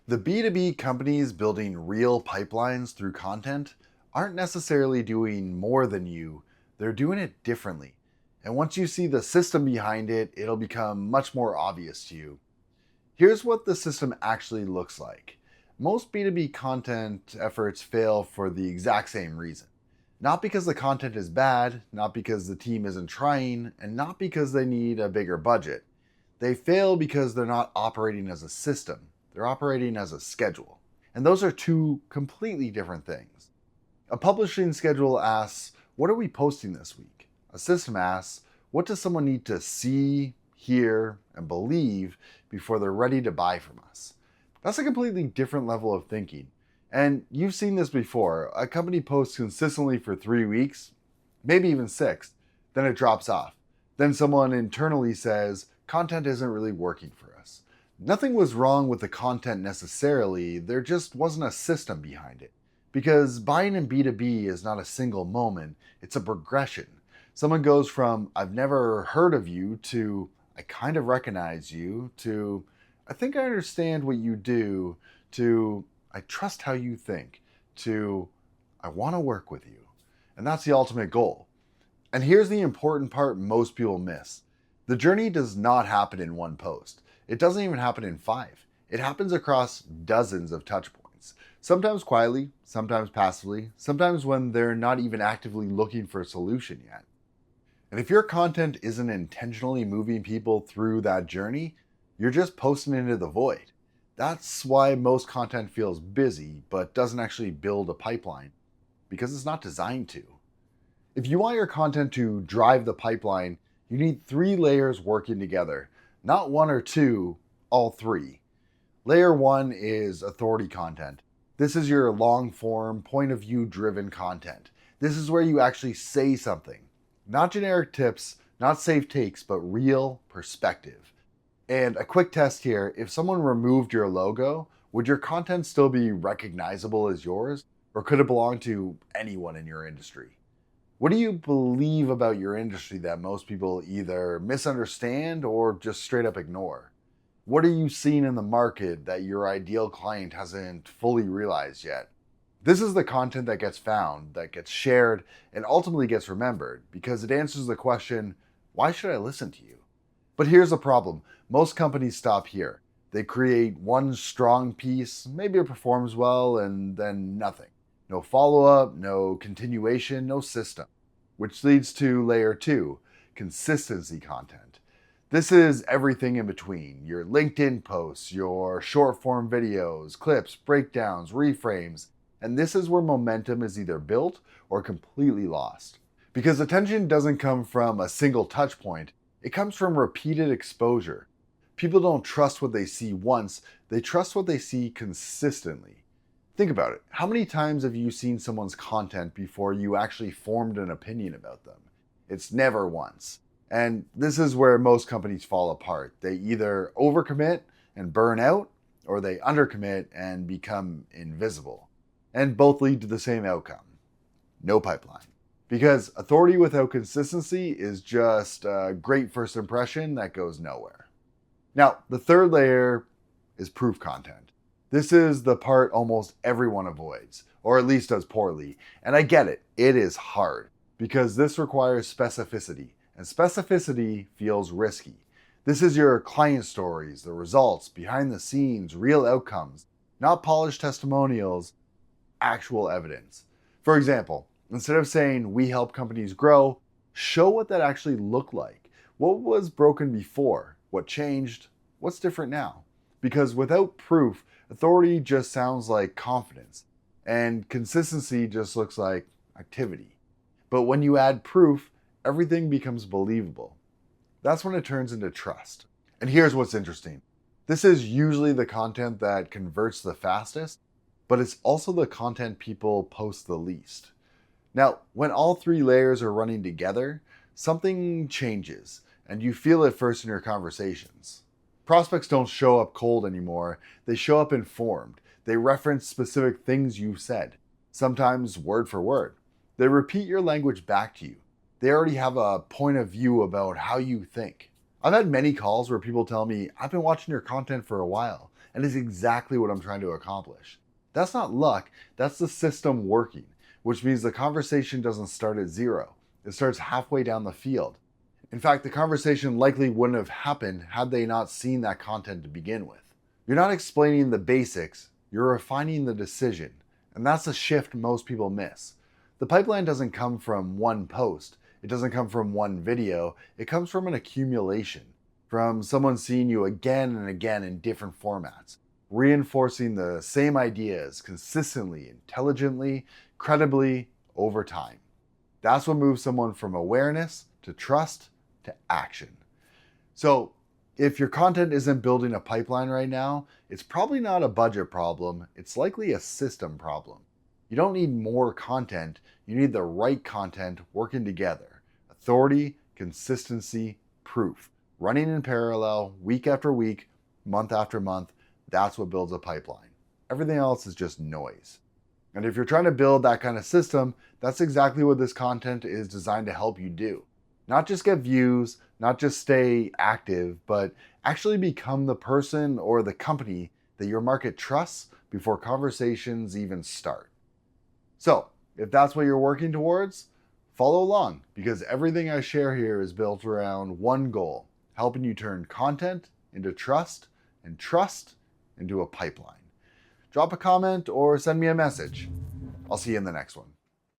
The B2B companies building real pipelines through content aren't necessarily doing more than you, they're doing it differently. And once you see the system behind it, it'll become much more obvious to you. Here's what the system actually looks like. Most B2B content efforts fail for the exact same reason. Not because the content is bad, not because the team isn't trying, and not because they need a bigger budget. They fail because they're not operating as a system, they're operating as a schedule. And those are two completely different things. A publishing schedule asks, what are we posting this week? A system asks, what does someone need to see, hear, and believe before they're ready to buy from us? That's a completely different level of thinking. And you've seen this before. A company posts consistently for 3 weeks, maybe even 6, then it drops off. Then someone internally says, content isn't really working for us. Nothing was wrong with the content necessarily, there just wasn't a system behind it. Because buying in B2B is not a single moment, it's a progression. Someone goes from, I've never heard of you, to, I kind of recognize you, to, I think I understand what you do, to, I trust how you think, to, I want to work with you. And that's the ultimate goal. And here's the important part most people miss. The journey does not happen in one post. It doesn't even happen in 5. It happens across dozens of touch points. Sometimes quietly, sometimes passively, sometimes when they're not even actively looking for a solution yet. And if your content isn't intentionally moving people through that journey, you're just posting into the void. That's why most content feels busy, but doesn't actually build a pipeline, because it's not designed to. If you want your content to drive the pipeline, you need 3 layers working together, not 1 or 2, all 3. Layer 1 is authority content. This is your long form, point of view driven content. This is where you actually say something. Not generic tips, not safe takes, but real perspective. And a quick test here, if someone removed your logo, would your content still be recognizable as yours? Or could it belong to anyone in your industry? What do you believe about your industry that most people either misunderstand or just straight up ignore? What are you seeing in the market that your ideal client hasn't fully realized yet? This is the content that gets found, that gets shared, and ultimately gets remembered because it answers the question, why should I listen to you? But here's the problem. Most companies stop here. They create one strong piece, maybe it performs well, and then nothing. No follow-up, no continuation, no system. Which leads to layer 2, consistency content. This is everything in between. Your LinkedIn posts, your short form videos, clips, breakdowns, reframes, and this is where momentum is either built or completely lost. Because attention doesn't come from a single touch point, it comes from repeated exposure. People don't trust what they see once, they trust what they see consistently. Think about it. How many times have you seen someone's content before you actually formed an opinion about them? It's never once. And this is where most companies fall apart. They either overcommit and burn out, or they undercommit and become invisible. And both lead to the same outcome. No pipeline. Because authority without consistency is just a great first impression that goes nowhere. Now, the third layer is proof content. This is the part almost everyone avoids, or at least does poorly. And I get it, it is hard, because this requires specificity, and specificity feels risky. This is your client stories, the results, behind the scenes, real outcomes, not polished testimonials, actual evidence. For example, instead of saying, we help companies grow, show what that actually looked like. What was broken before? What changed? What's different now? Because without proof, authority just sounds like confidence, and consistency just looks like activity. But when you add proof, everything becomes believable. That's when it turns into trust. And here's what's interesting. This is usually the content that converts the fastest, but it's also the content people post the least. Now, when all 3 layers are running together, something changes, and you feel it first in your conversations. Prospects don't show up cold anymore, they show up informed. They reference specific things you've said, sometimes word for word. They repeat your language back to you. They already have a point of view about how you think. I've had many calls where people tell me, I've been watching your content for a while, and is exactly what I'm trying to accomplish. That's not luck, that's the system working, which means the conversation doesn't start at zero. It starts halfway down the field. In fact, the conversation likely wouldn't have happened had they not seen that content to begin with. You're not explaining the basics, you're refining the decision, and that's a shift most people miss. The pipeline doesn't come from one post, it doesn't come from one video, it comes from an accumulation, from someone seeing you again and again in different formats, reinforcing the same ideas consistently, intelligently, credibly, over time. That's what moves someone from awareness to trust to action. So, if your content isn't building a pipeline right now, it's probably not a budget problem, it's likely a system problem. You don't need more content, you need the right content working together. Authority, consistency, proof. Running in parallel, week after week, month after month, that's what builds a pipeline. Everything else is just noise. And if you're trying to build that kind of system, that's exactly what this content is designed to help you do. Not just get views, not just stay active, but actually become the person or the company that your market trusts before conversations even start. So, if that's what you're working towards, follow along, because everything I share here is built around one goal, helping you turn content into trust and trust into a pipeline. Drop a comment or send me a message. I'll see you in the next one.